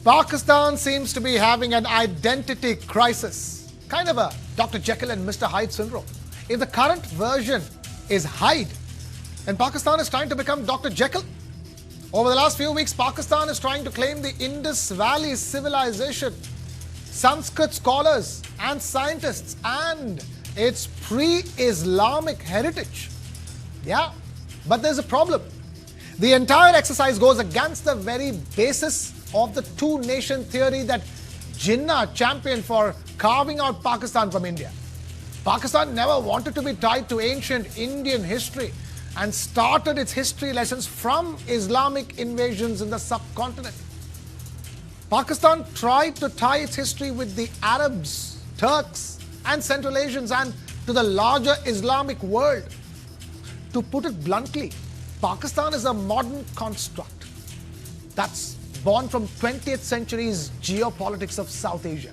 Pakistan seems to be having an identity crisis, kind of a Dr. Jekyll and Mr. Hyde syndrome. If the current version is Hyde, then Pakistan is trying to become Dr. Jekyll. Over the last few weeks, Pakistan is trying to claim the Indus Valley Civilization, Sanskrit scholars and scientists, and its pre-Islamic heritage. Yeah, but there's a problem. The entire exercise goes against the very basis of the two-nation theory that Jinnah championed for carving out Pakistan from India. Pakistan never wanted to be tied to ancient Indian history and started its history lessons from Islamic invasions in the subcontinent. Pakistan tried to tie its history with the Arabs, Turks, and Central Asians and to the larger Islamic world. To put it bluntly, Pakistan is a modern construct that's born from 20th century's geopolitics of South Asia.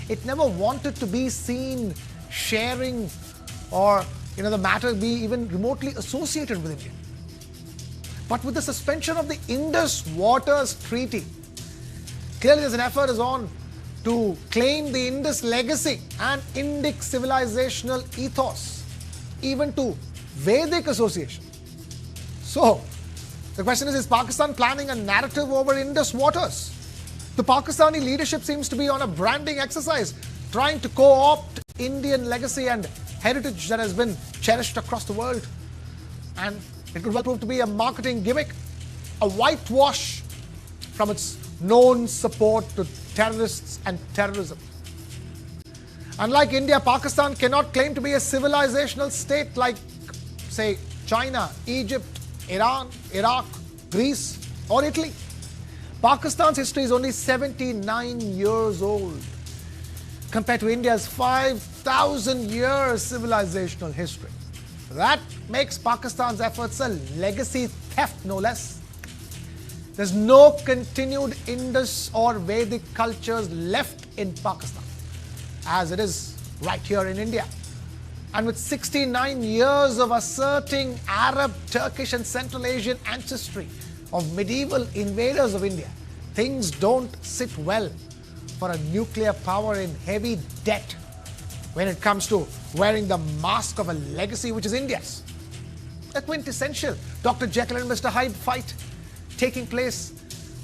It never wanted to be seen sharing or the matter be even remotely associated with India. But with the suspension of the Indus Waters Treaty, clearly there's an effort is on to claim the Indus legacy and Indic civilizational ethos, even to Vedic association. So, the question is Pakistan planning a narrative over Indus waters? The Pakistani leadership seems to be on a branding exercise, trying to co-opt Indian legacy and heritage that has been cherished across the world. And it could well prove to be a marketing gimmick, a whitewash from its known support to terrorists and terrorism. Unlike India, Pakistan cannot claim to be a civilizational state like, say, China, Egypt, Iran, Iraq, Greece, or Italy. Pakistan's history is only 79 years old compared to India's 5,000 years civilizational history. That makes Pakistan's efforts a legacy theft, no less. There's no continued Indus or Vedic cultures left in Pakistan, as it is right here in India. And with 69 years of asserting Arab, Turkish and Central Asian ancestry of medieval invaders of India, things don't sit well for a nuclear power in heavy debt when it comes to wearing the mask of a legacy which is India's. A quintessential Dr. Jekyll and Mr. Hyde fight taking place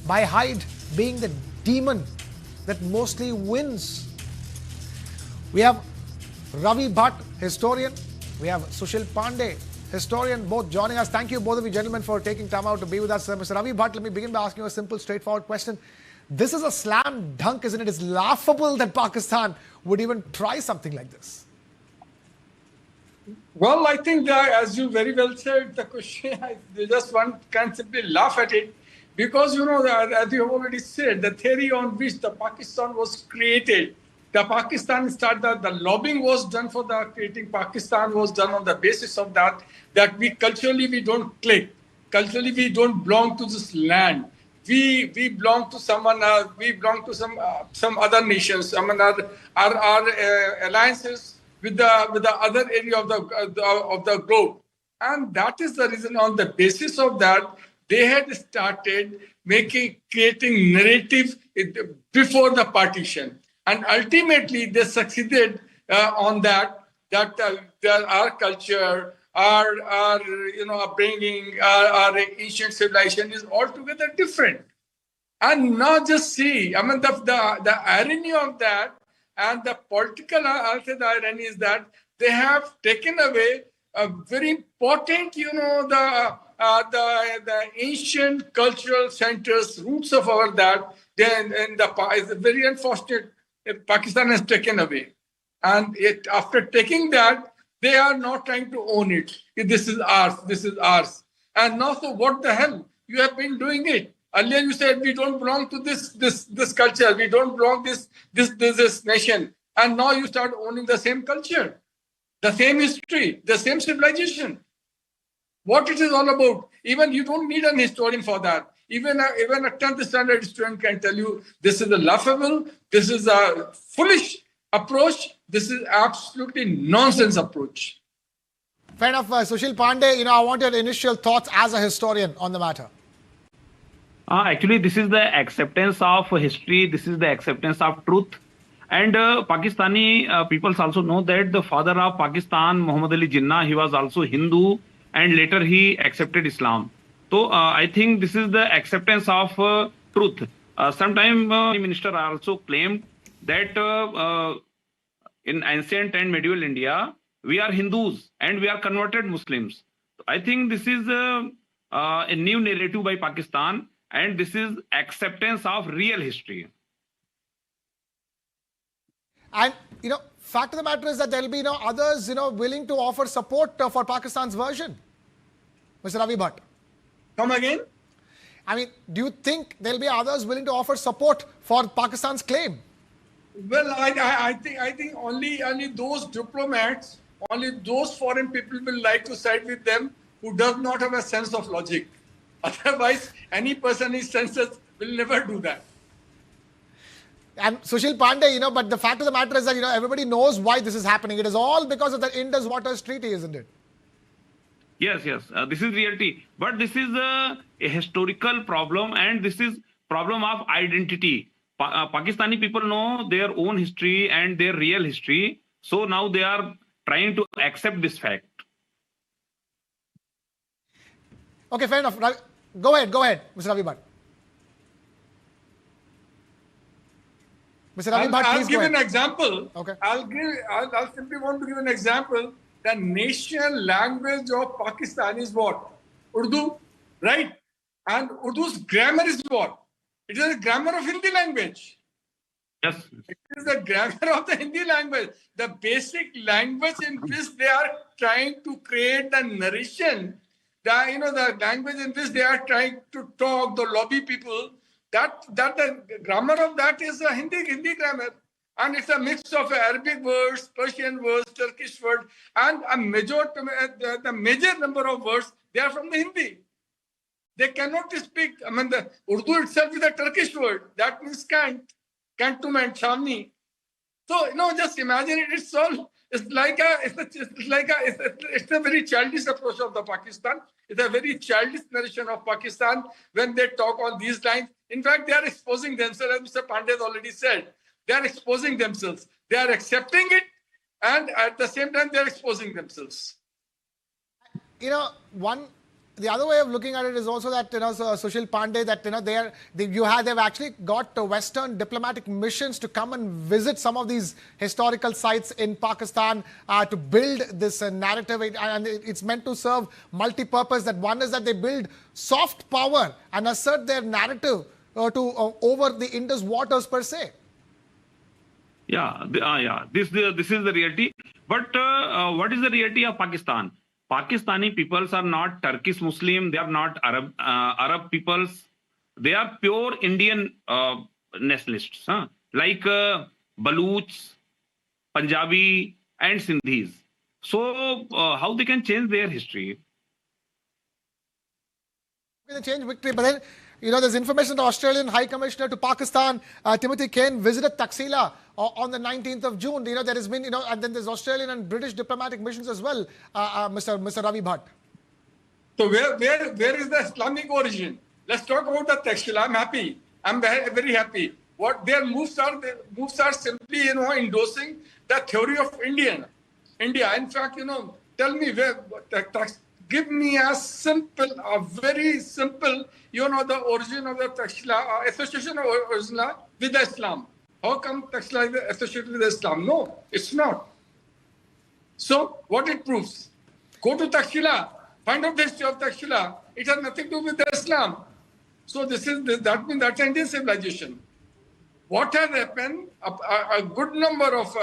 by Hyde being the demon that mostly wins. We have Ravi Bhatt, historian. We have Sushil Pandey, historian, both joining us. Thank you, both of you gentlemen, for taking time out to be with us. Mr. Ravi Bhatt, let me begin by asking you a simple, straightforward question. This is a slam dunk, isn't it? It's laughable that Pakistan would even try something like this. Well, I think that, as you very well said, the question, just one can simply laugh at it because, as you have already said, the theory on which the Pakistan was created, the Pakistan started, the lobbying was done for the creating Pakistan was done on the basis of that we culturally we don't click. Culturally we don't belong to this land. We belong to someone else. We belong to some other nations. I mean, our alliances with the other area of the globe, and that is the reason. On the basis of that, they had started creating narrative before the partition. And ultimately, they succeeded on that our culture, our upbringing, our ancient civilization is altogether different. And now just see, I mean, the irony of that and the political irony is that they have taken away a very important, the ancient cultural centers, roots of our that. Then it's very unfortunate. Pakistan has taken away. And after taking that, they are not trying to own it. This is ours, this is ours. And now, so what the hell? You have been doing it. Earlier you said we don't belong to this culture, we don't belong to this nation. And now you start owning the same culture, the same history, the same civilization. What it is all about. Even you don't need an historian for that. Even a 10th standard student can tell you this is a laughable, this is a foolish approach, this is absolutely nonsense approach. Fair enough. Sushil Pandey, I want your initial thoughts as a historian on the matter. Actually, this is the acceptance of history. This is the acceptance of truth. And Pakistani peoples also know that the father of Pakistan, Muhammad Ali Jinnah, he was also Hindu, and later he accepted Islam. So I think this is the acceptance of truth. Sometime minister also claimed that in ancient and medieval India, we are Hindus and we are converted Muslims. I think this is a new narrative by Pakistan, and this is acceptance of real history. And fact of the matter is that there will be others willing to offer support for Pakistan's version. Mr. Ravi Bhatt. Come again? I mean, do you think there will be others willing to offer support for Pakistan's claim? Well, I think only those diplomats, only those foreign people will like to side with them who does not have a sense of logic. Otherwise, any person in senses will never do that. And Sushil Pandey, but the fact of the matter is that, everybody knows why this is happening. It is all because of the Indus Waters Treaty, isn't it? Yes, yes, this is reality. But this is a historical problem, and this is problem of identity. Pakistani people know their own history and their real history. So now they are trying to accept this fact. Okay, fair enough. Go ahead, Mr. Ravi Bhatt. Mr. Ravi Bhatt, I'll please give go an ahead. example. Okay. I'll simply want to give an example. The national language of Pakistan is what? Urdu, right? And Urdu's grammar is what? It is a grammar of Hindi language. Yes. It is the grammar of the Hindi language, the basic language in which they are trying to create the narration, the language in which they are trying to talk, the lobby people. That the grammar of that is a Hindi grammar, and it's a mix of Arabic words, Persian words, Turkish words, and the major number of words they are from the Hindi. They cannot speak. I mean, the Urdu itself is a Turkish word. That means can't to man, Shamni. So just imagine it. It's a very childish approach of the Pakistan. It's a very childish narration of Pakistan when they talk on these lines. In fact, they are exposing themselves, as Mr. Pandey has already said. They are exposing themselves. They are accepting it, and at the same time, they are exposing themselves. The other way of looking at it is also that Sushil Pandey, that they've actually got Western diplomatic missions to come and visit some of these historical sites in Pakistan to build this narrative, and it's meant to serve multi-purpose. That one is that they build soft power and assert their narrative over the Indus waters per se. Yeah, This is the reality. But what is the reality of Pakistan? Pakistani peoples are not Turkish Muslim. They are not Arab peoples. They are pure Indian nationalists, like Baluchs, Punjabi, and Sindhis. So how they can change their history? They change victory, but then there's information the Australian High Commissioner to Pakistan, Timothy Kane, visited Taxila on the 19th of June. There has been, and then there's Australian and British diplomatic missions as well, Mr. Ravi Bhatt. So where is the Islamic origin? Let's talk about the Taxila. I'm happy. I'm very, very happy. What their moves are simply, endorsing the theory of India. In fact, tell me give me a very simple, the origin of the Taxila, association of Taxila with Islam. How come Taxila is associated with Islam? No, it's not. So what it proves? Go to Taxila, find out the history of Taxila. It has nothing to do with Islam. So that means that's Indian civilization. What has happened? A good number of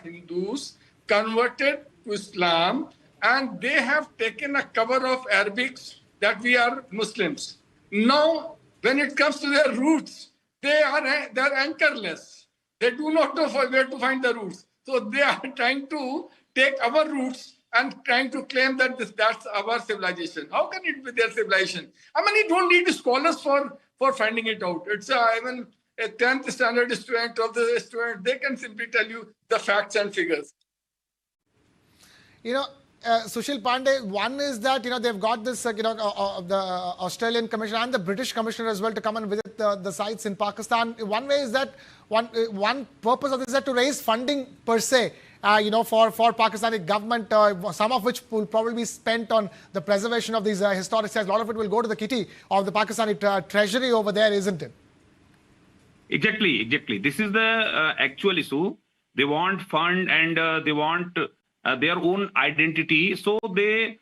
Hindus converted to Islam, and they have taken a cover of Arabics that we are Muslims. Now, when it comes to their roots, they're anchorless. They do not know where to find the roots. So they are trying to take our roots and trying to claim that that's our civilization. How can it be their civilization? I mean, you don't need scholars for finding it out. It's even a 10th standard student of the student, they can simply tell you the facts and figures. Sushil Pandey, one is that they've got this the Australian Commissioner and the British Commissioner as well to come and visit the sites in Pakistan. One way is that one purpose of this is that to raise funding per se, for Pakistani government, some of which will probably be spent on the preservation of these historic sites. A lot of it will go to the kitty of the Pakistani treasury over there, isn't it? Exactly. This is the actual issue. They want fund and they want their own identity. So they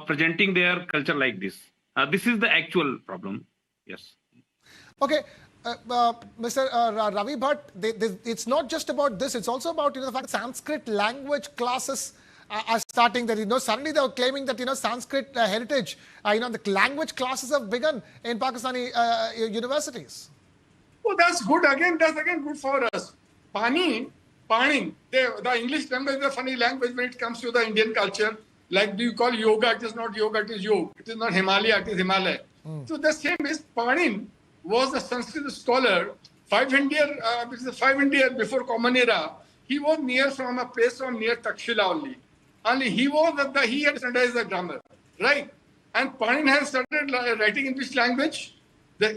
presenting their culture like this. This is the actual problem. Yes. Okay. Mr. Ravi Bhatt, it's not just about this. It's also about the fact that Sanskrit language classes are starting. That suddenly they are claiming that Sanskrit heritage. The language classes have begun in Pakistani universities. Oh, that's good. That's again good for us. Pani, the English language is a funny language when it comes to the Indian culture. Like, do you call yoga? It is not yoga, it is yoga. It is not Himalaya, it is Himalaya. So the same is Panin was a Sanskrit scholar, 500 years before Common Era. He was near from a place from near Takshila only. He had studied the grammar, right? And Panin has started writing in which language?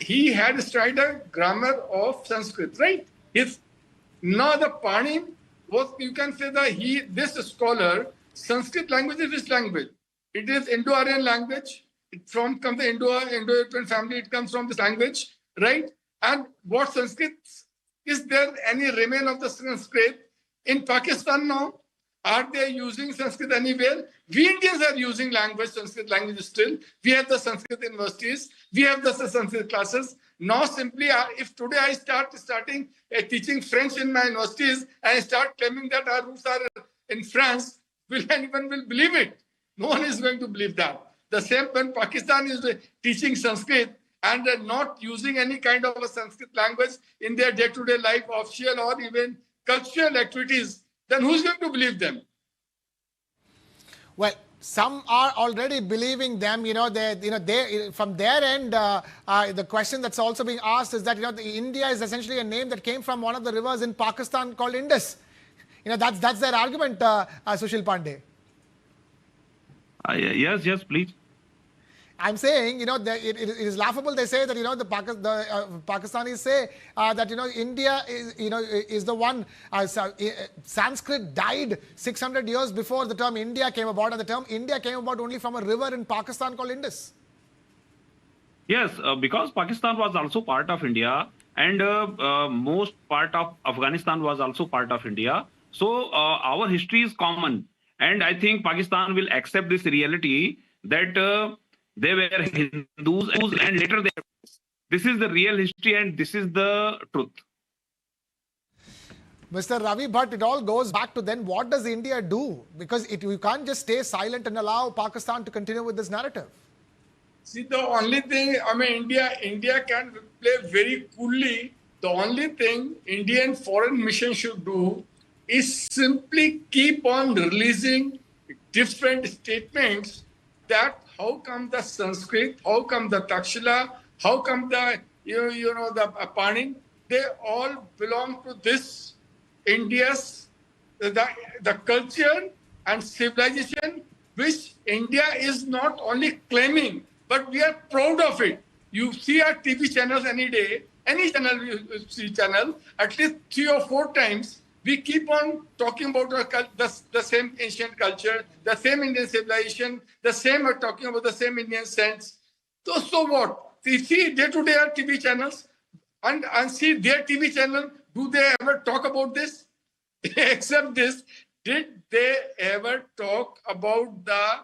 He had studied the grammar of Sanskrit, right? Now the Panin was, you can say that this scholar, Sanskrit language is which language? It is Indo-Aryan language. It comes the Indo-European family. It comes from this language, right? And what Sanskrit, is there any remain of the Sanskrit in Pakistan now? Are they using Sanskrit anywhere? We Indians are using Sanskrit language still. We have the Sanskrit universities. We have the Sanskrit classes. Now simply, if today I starting teaching French in my universities and I start claiming that our roots are in France, will anyone believe it? No one is going to believe that. The same when Pakistan is teaching Sanskrit and not using any kind of a Sanskrit language in their day-to-day life, official or even cultural activities, then who's going to believe them? Well, some are already believing them. They from their end, the question that's also being asked is that India is essentially a name that came from one of the rivers in Pakistan called Indus. That's their argument, Sushil Pandey. Yes, please. I'm saying, it is laughable. They say that, the Pakistanis say that, India is the one. Sanskrit died 600 years before the term India came about, and the term India came about only from a river in Pakistan called Indus. Yes, because Pakistan was also part of India, and most part of Afghanistan was also part of India. So our history is common, and I think Pakistan will accept this reality that they were Hindus and later they. This is the real history and this is the truth. Mr. Ravi Bhatt, it all goes back to then what does India do? Because you can't just stay silent and allow Pakistan to continue with this narrative. See, the only thing, India can play very coolly. The only thing Indian foreign mission should do is simply keep on releasing different statements that how come the Sanskrit, how come the Takshila, how come the, the Panin, they all belong to this India's, the culture and civilization, which India is not only claiming, but we are proud of it. You see our TV channels any day, any channel you see channel, at least 3 or 4 times, we keep on talking about the same ancient culture, the same Indian civilization, the same talking about the same Indian sense. So what? We see day-to-day our TV channels and see their TV channel. Do they ever talk about this? Except this, did they ever talk about the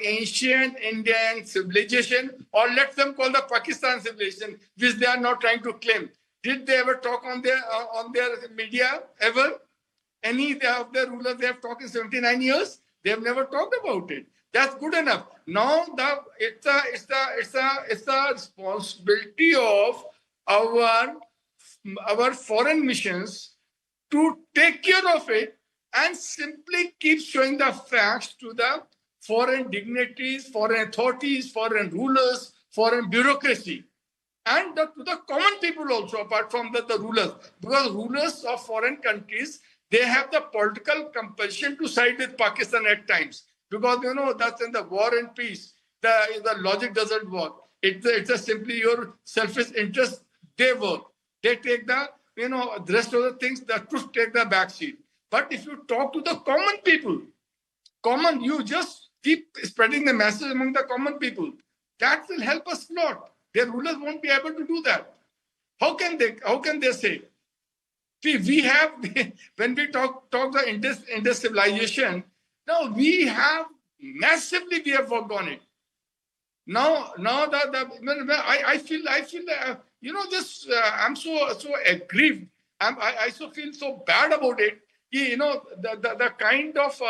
ancient Indian civilization, or let them call the Pakistan civilization, which they are not trying to claim? Did they ever talk on their media ever? Any of their rulers they have talked in 79 years? They have never talked about it. That's good enough. Now it's the responsibility of our foreign missions to take care of it and simply keep showing the facts to the foreign dignitaries, foreign authorities, foreign rulers, foreign bureaucracy. And to the common people also, apart from the rulers. Because rulers of foreign countries, They have the political compulsion to side with Pakistan at times because, that's in the war and peace. The logic doesn't work. It's just simply your selfish interest. They work. They take the rest of the things, the truth take the back seat. But if you talk to the common people, you just keep spreading the message among the common people. That will help us a lot. Their rulers won't be able to do that. How can they say? See, we have, when we talk the Indus civilization, now we have worked on it. Now I feel this. I'm so aggrieved. I so feel so bad about it. The kind of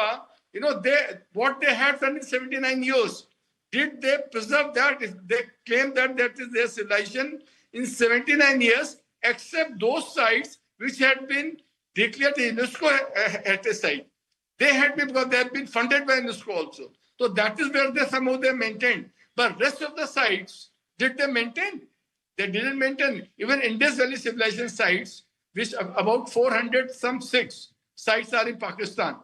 what they had done in 79 years. Did they preserve that? They claim that is their civilization in 79 years, except those sites which had been declared UNESCO heritage site. They had been, because they had been funded by UNESCO also. So that is where somehow they maintained. But rest of the sites, did they maintain? They didn't maintain. Even Indus Valley Civilization sites, which about 406 sites are in Pakistan,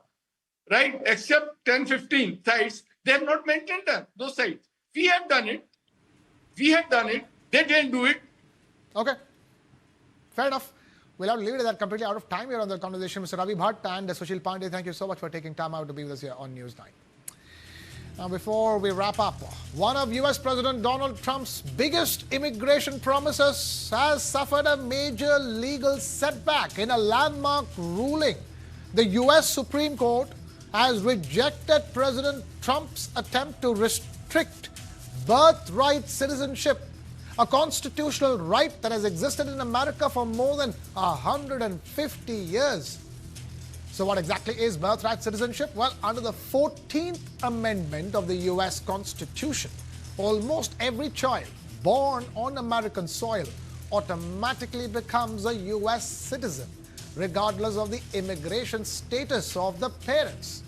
right? Except 10, 15 sites, they have not maintained those sites. We have done it. They didn't do it. Okay. Fair enough. We'll have to leave it at that. Completely out of time here on the conversation. Mr. Ravi Bhatt and Sushil Pandey, thank you so much for taking time out to be with us here on News 9. Now, before we wrap up, one of US President Donald Trump's biggest immigration promises has suffered a major legal setback in a landmark ruling. The US Supreme Court has rejected President Trump's attempt to restrict birthright citizenship, a constitutional right that has existed in America for more than 150 years. So what exactly is birthright citizenship? Well, under the 14th Amendment of the US Constitution, almost every child born on American soil automatically becomes a US citizen, regardless of the immigration status of the parents.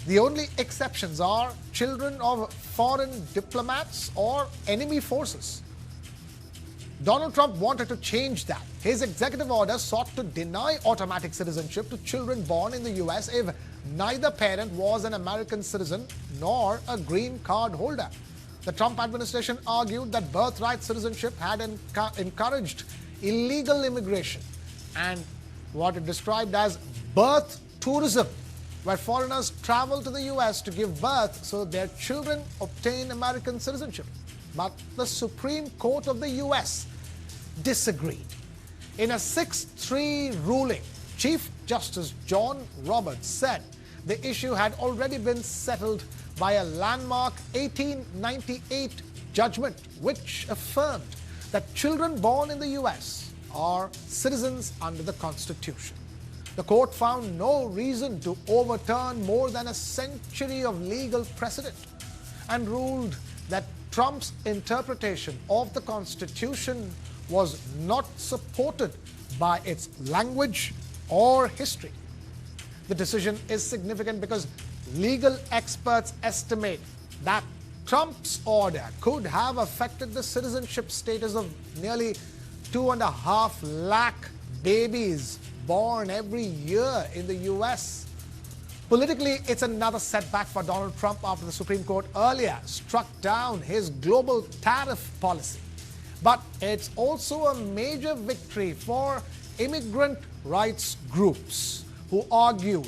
The only exceptions are children of foreign diplomats or enemy forces. Donald Trump wanted to change that. His executive order sought to deny automatic citizenship to children born in the US if neither parent was an American citizen nor a green card holder. The Trump administration argued that birthright citizenship had encouraged illegal immigration and what it described as birth tourism, where foreigners travel to the US to give birth so their children obtain American citizenship. But the Supreme Court of the US disagreed. In a 6-3 ruling, Chief Justice John Roberts said the issue had already been settled by a landmark 1898 judgment which affirmed that children born in the US are citizens under the Constitution. The court found no reason to overturn more than a century of legal precedent and ruled that Trump's interpretation of the Constitution was not supported by its language or history. The decision is significant because legal experts estimate that Trump's order could have affected the citizenship status of nearly 2.5 lakh babies born every year in the US. Politically, it's another setback for Donald Trump after the Supreme Court earlier struck down his global tariff policy. But it's also a major victory for immigrant rights groups who argue